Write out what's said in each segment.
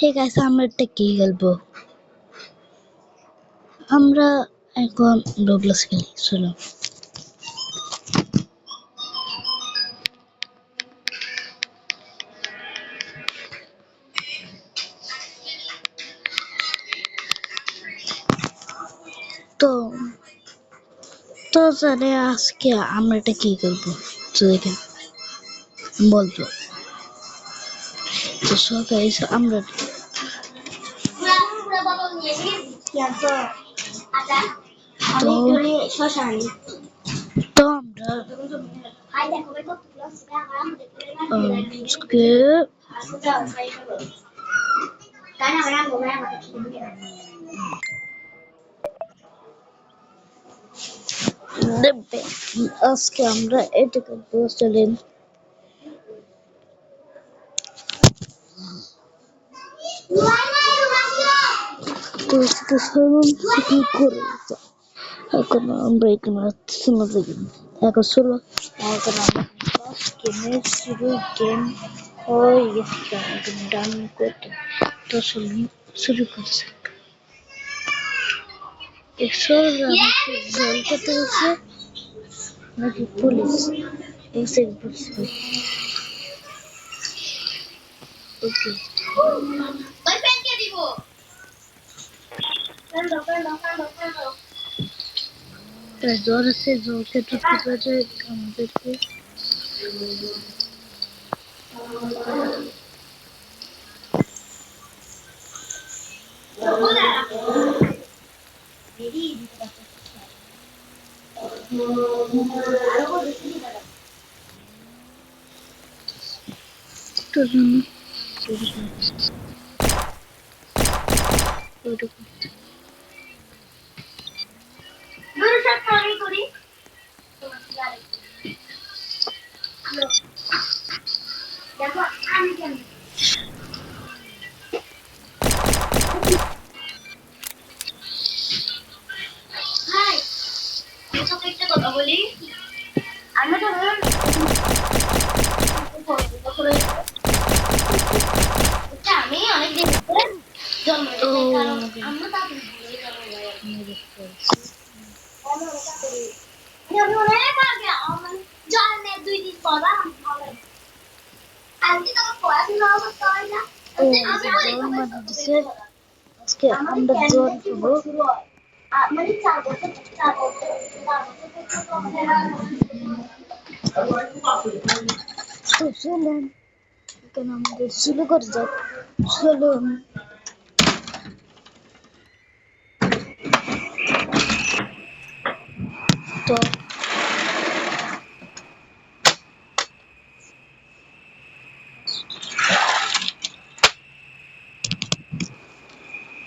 ঠিক আছে, আমরা একটা কি খেলবো? আমরা এখন রোবলক্স খেলি, চলো। তো তো জানে আজকে আমরা এটা কি করবো, তো দেখে বলতো। তো সো গাইস, আমরা তো তো আমরা আজকে দেখবে, আজকে আমরা এটা করবো, চলেন। তো সেটা সরম শুরু করে দাও। এখন আমরা এখানে শোনা যাবে না। এখন চলো, এখন আমরা গেমের শুরু গেম হয়ে গেছে, এখন ডান করতে। তো চলুন শুরু করছে। একশো জল করতে গেছে নাকি পুলিশ? এসে পুলিশ। ওকে, তার জ্বর আছে, জ্বরকে ঢুকতে পারে আমাদেরকে। তো জন্য ওইরকম কথা বলি আমরা তো আমি অনেকদিন ধরে জন্ম কারণ আমরা তাড়াতাড়ি জন্মের 2 দিন পর আমি তো পড়াশোনা করতে হয় না। আজকে আমরা জ্বর পাবো। মানে 4 বছর 4 বছর 4 তো চলুন এখন আমাদের শুরু করে যাক। চলুন। তো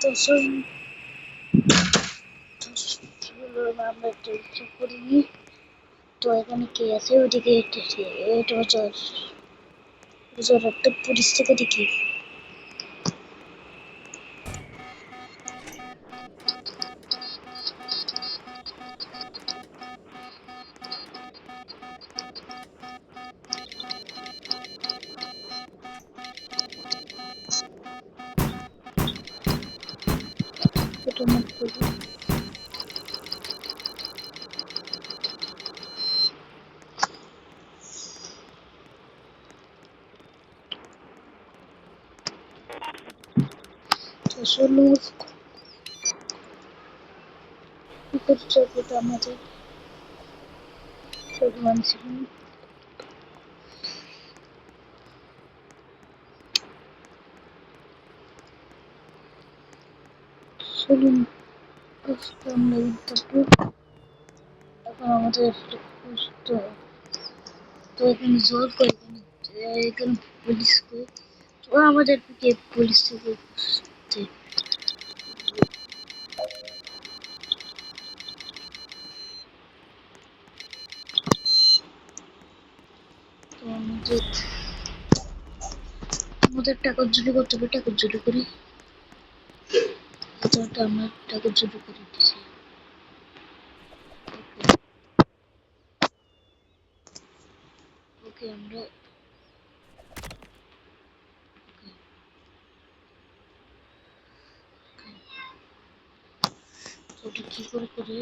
তো চলুন, আমরা একটু উঁচু করে নিই। তো এখানে কে আছে? ওইদিকে এটা জ্বর, জ্বর একটা পরিস্থিতি দেখি। এটা মুখ করবো। তো চলুন, কি করছে এটা আমাদের ভগবান ছিলেন। চলুন আজকে আমরা উঠবো। এখন আমাদের একটু কষ্ট। তো এখানে জোর করে এখানে পুলিশ করে, তো আমাদেরকে পুলিশ থেকে খুঁজতে। তো আমাদের টাকা জুলি করতে হবে, টাকা জুলি করি। তো আমরা টাকা জুলি করে দিচ্ছি। ওকে, আমরা ওটা কি করে করে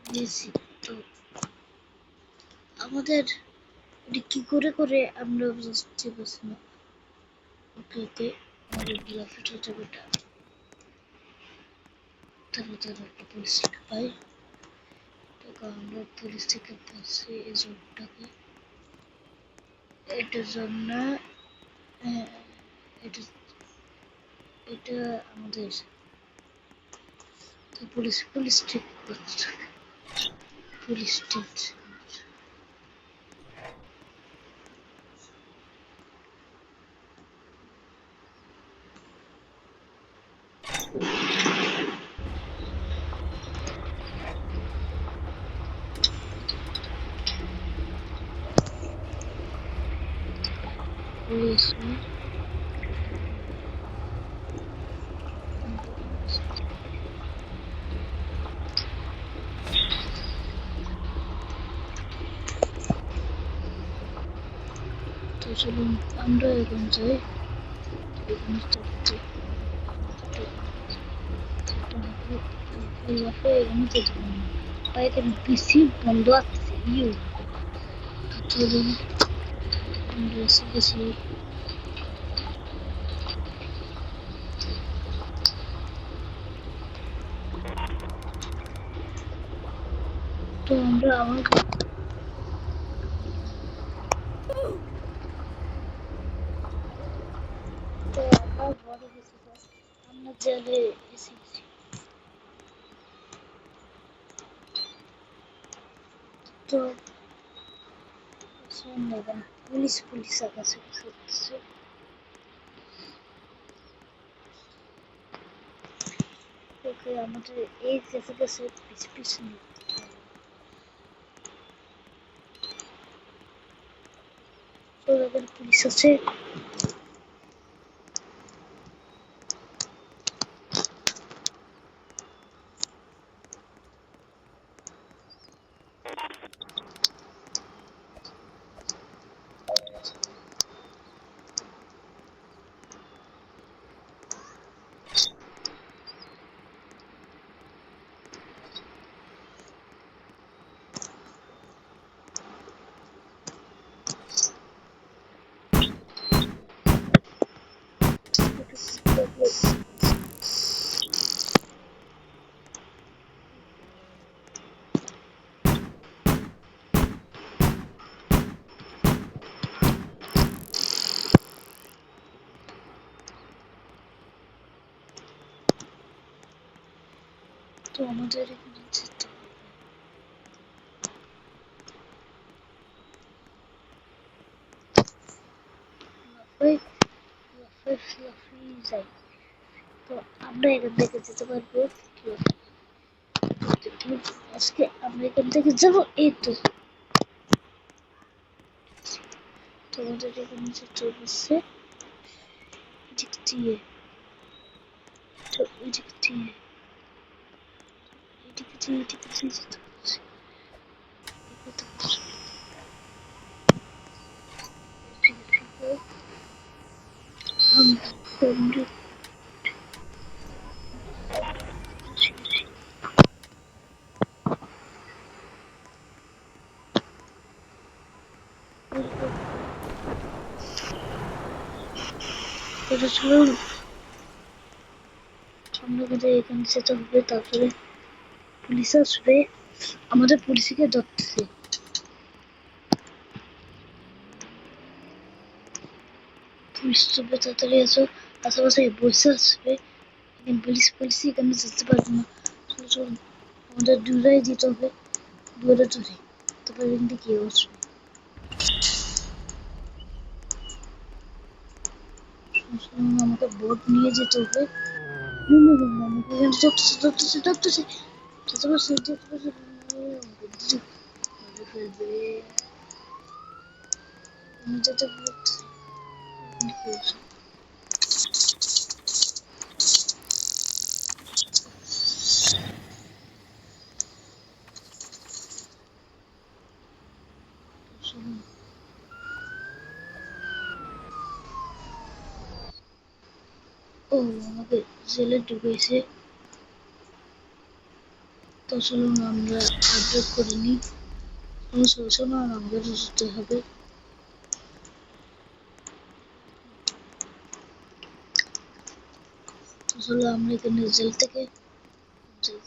নিয়েছি। তো আমাদের ওটা কি করে করে আমরা বুঝতে পারছি না। ওকে ওকে আমাদের গ্রাফিট হয়ে যাবে। তাড়াতাড়ি একটা পুলিশ থেকে পাই। আমরা পুলিশ থেকে পাচ্ছি এই জবটাকে। এটার জন্য এটা এটা আমাদের পুলিশ পুলিশ ঠিক করছে। পুলিশ ঠিক পুলিশ তো চলুন আমরা এখন যাই। এখানে চারটে এখানে তো এখানে পিসি বন্ধ আছে ইউ। চলুন আমরা এসে গেছি। তো আমরা আমার তো আমরা ঘরে গেছি। আমরা জেলে এসেছি। তো শুনলেন পুলিশ পুলিশ আকাশে করছে। ওকে আমাদের এই গেছে গেছে পিছু পিছু তো এখানে পুলিশ আছে। তো আমাদের এখানে যেতে হবে লাফাই লাফাই যাই। তো আমরা এখান থেকে যেতে পারবো। আজকে আমরা এখান থেকে যাবো। এই তো তোমাদের এখানে যেতে হচ্ছে এদিক দিয়ে। তো এদিক দিয়ে এদিক দিয়ে এদিক দিয়ে যেতে হচ্ছে। আমরা এটা চলুন আমাদের এখানে যেতে হবে। তারপরে পুলিশ আসবে, আমাদের পুলিশকে ধরতেছে। পুলিশ আসবে, তাড়াতাড়ি আসো। আশেপাশে বসে আসবে। পুলিশ পুলিশ এখানে যেতে পারবে না। চলুন আমাদের দূরাই দিতে হবে, দূরে দূরে। তারপরে এখান থেকে আসবে। আমাকে বোট নিয়ে যেতে হবে। আমাকে এখানে ধরতেছে ধরতেছে ধরতেছে যেতে পারছে যেতে পারছে। ধরে ফেলবে। আমি যেতে পারছি। ও আমাকে জেলে ঢুকেছে। তো চলুন আমরা আপডেট করে নিই। কোনো সলিউশন আর আমাদের যেতে হবে। তো চলো আমরা এখানে জেল থেকে যাই।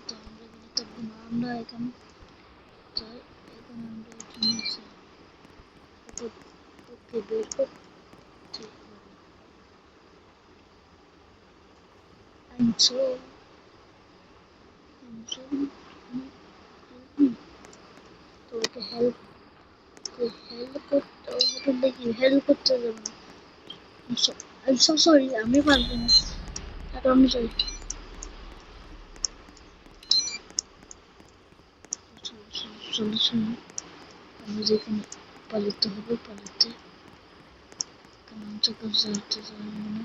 তো আমরা এখানে থাকবো না, আমরা এখানে যাই। এখানে আমরা এখানে যাই। ওকে বের করতে হবে। আনসো আনসো তো ওকে হেল্প করতে হবে নাকি? হেল্প করতে যাবো না। I'm so sorry, আমি পারবো না। তারপর আমি যাই। চলো আমরা যেখানে পালাতে হবে পালাতে। কারণ যখন যাইতে যাই মানে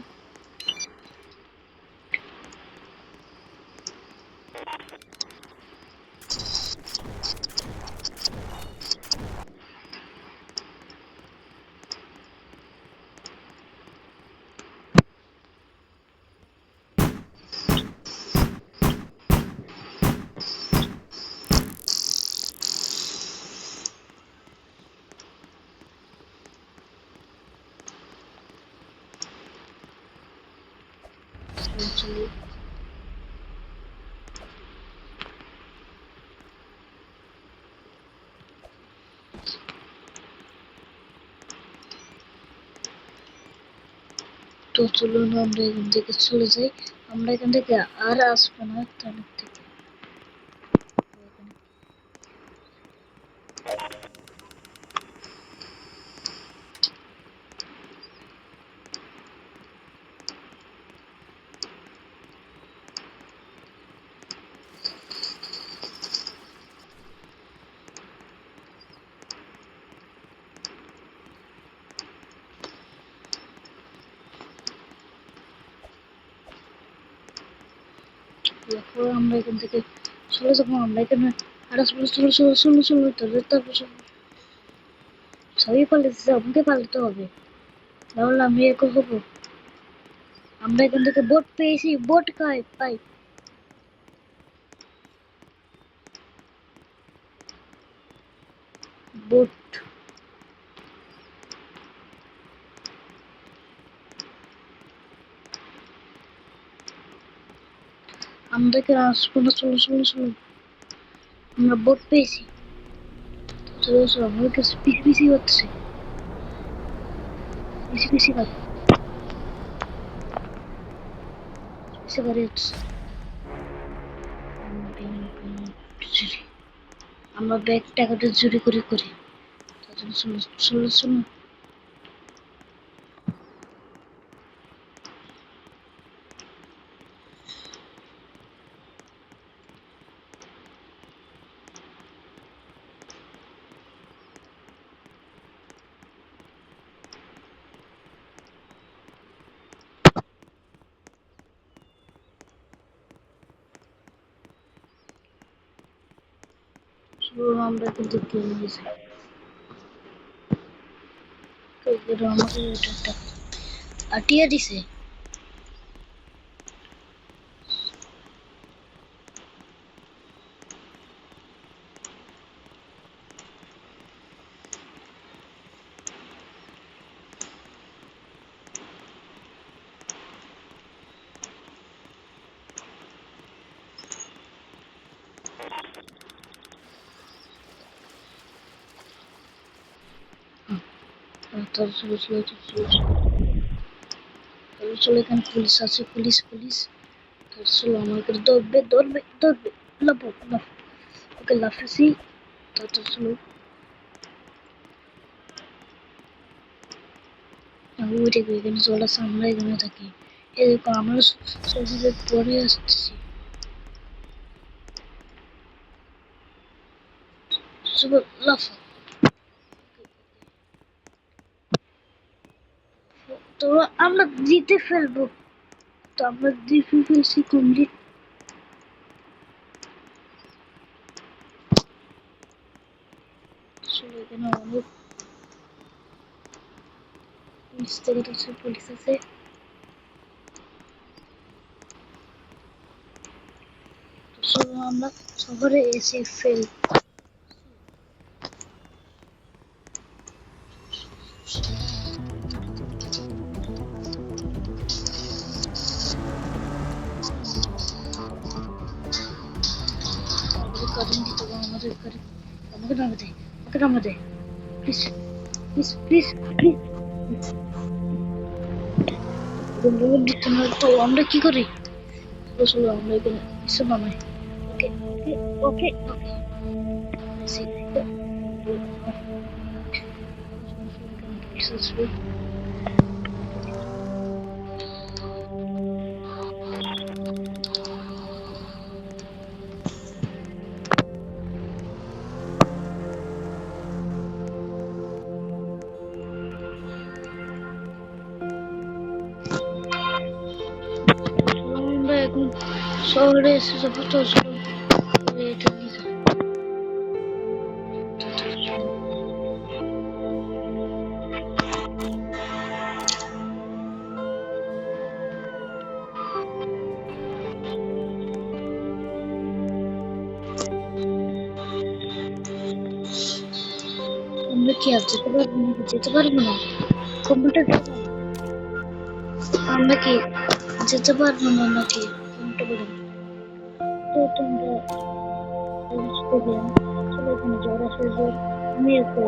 চলো। তো চলুন আমরা এখান থেকে চলে যাই। আমরা এখান থেকে আর আসবো না তার থেকে। এরপর আমরা এখান থেকে চলে যাবো। আমরা এখানে আর আসবো। চলো তারপর সবই পালাতে আমাকে পালাতে হবে, নাহলে আমি একা হবো। আমরা এখান থেকে বোট পেয়েছি, বোট পাই। বোট আমরা এখানে আসবো না। চলো আমরা বোট পেয়েছি। চলো আমার কাছে পিছি হচ্ছে, পিছি গাড়ি হচ্ছে। আমরা ব্যাগ টাকাটা চুরি করি। চলো। আমরা কিন্তু কিনে নিয়েছি। আমাকে এটা আটিয়ে দিছে। চলো এখানে পুলিশ আছে, পুলিশ। চলো আমাকে ধরবে। লাফো। ওকে লাফেছি। চলো আমি উঠে গিয়ে এখানে চলে আসে। আমরা এখানে থাকি। এই দেখো আমরা সবজিদের পরে আসছি। চলো লাফো। তো আমরা জিতে ফেলবো। তো আমরা জিতে ফেলছি কমপ্লিট। চলো এখানে অনেক পুলিশ থেকে তো পুলিশ আছে। চলো আমরা শহরে এসে ফেল। কারেন্ট দিতে হবে আমাদের কারেন্ট। আমাকে নামে দে, আমাকে নামে দে, প্লিজ প্লিজ প্লিজ প্লিজ। দিতে না তো আমরা কি করি? চলো আমরা এখানে এসে নামাই। ওকে ওকে ওকে ওকে। পুলিশ আসবে। আমরা এখন শহরে এসে যাবো। তো চলো এটা নিয়ে যাই। আমরা কি আর যেতে পারবো নাকি? যেতে পারবো না। কম্পিউটার আমরা কি যেতে পারবো না নাকি? কম্পিউটার তো তোমরা স্টেডিয়াম চলো এখানে জ্বর আসে জ্বর আমি একটা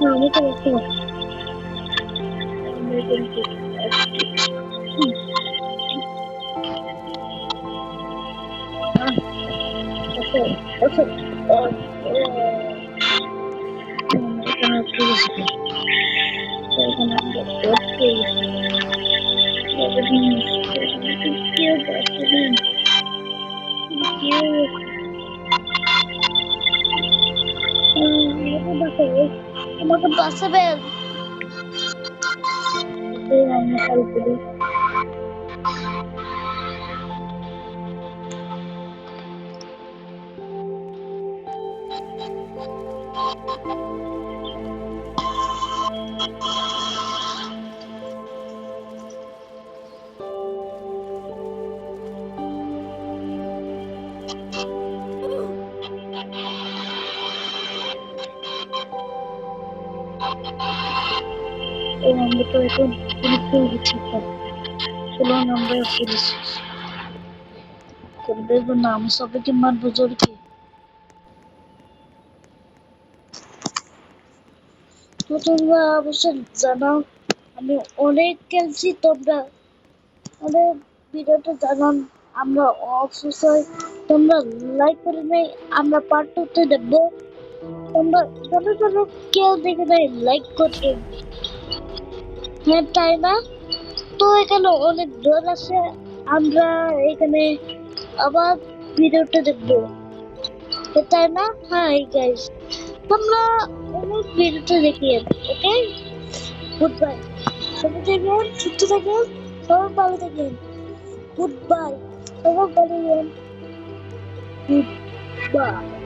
আমি তো দেখতে আমাকে বাঁচাবেন। আমরা কল করি। আমরা তো এখন चलो नंबर पुलिस করবে নাম সবাইকে মার বুজুর্গকে তো তোমরা অবশ্যই জানাও আমি অনেক খেলছি তোমরা আমাদের ভিডিওটা জানান আমরা অবশ্যই তোমরা লাইক করে নেই আমরা পার্ট 2 তে দেখবো তোমরা যত কেউ দেখে নেই লাইক করবে হ্যাঁ তাই না তো এখানে অনেক ডর আছে আমরা এখানে আবার ভিডিওটা দেখবো তাই না হাই গাইস তোমরা অনেক ভিডিওটা দেখিয়ে ওকে গুড বাই সবাই দেখবেন সুস্থ থাকবেন সবাই ভালো থাকবেন গুড বাই সবাই ভালো থাকবেন গুড বাই